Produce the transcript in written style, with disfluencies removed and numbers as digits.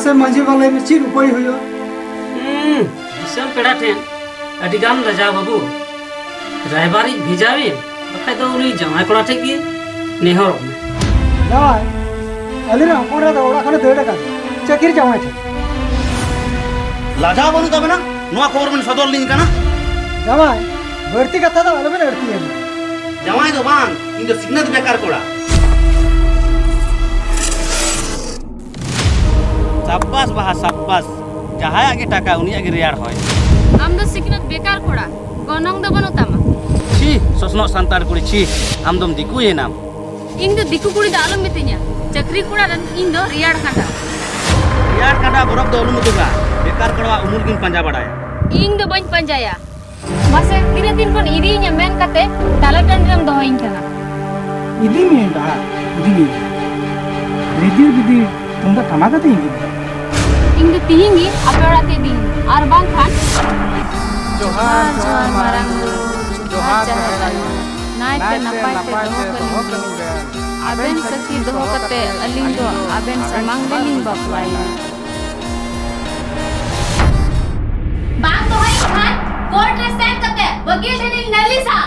मासे मांझी वाले में चीर उपाय हुयो दिसम पेड़ा ठेन अडी गान लजा बाबू रायबारी भेजावे बखाय दो उनी जमाय कोड़ा ठेक गे नेहर जावाय अलिरा हमरे दा ओड़ा खने देड़ का चकिर जावाय थे लाजा बनू तब ना नुआ खबर में सदर लिंक ना जावाय बढ़ती कथा दा अलबे लड़ती है जमाय दो बांग इन जो सिग्नत बेकार कोड़ा साब्बास बहा साब्बास जहां आगे टाका उनी आगे रियार होय आम दो सिकनत बेकार कोड़ा गनंग दो बनो तामा छी ससनो संतार कुड़ी छी आम दम दिकु ये नाम इन दो दिकु कुड़ी दा आलम मितिnya चक्री कोड़ा रन इन दो रियाड़ कांडा बरफ दो उलुम तुगा बेकार कोड़ा उमुल किन पंजा बडाया इन दो बन पंजाया मासे तीन दिन कोन इदीnya मेन कते ताला टंडम दोहइन kana इदी में दा इदी रेडियो दीदी तुमदा टमा कते इंगी इन दो तिहिंगी अपराते दिन आर बांग खान जोहार जोहार मारांग जोहार जोहार नाय पे नपाय पे दोहो कनी आबेन सखी दोहो कते अलिंग दो आबेन समांग लेलिंग बापलाई बांग दोहइन खान कोर्ट रे सेंड कते वकील ठनी नलिसा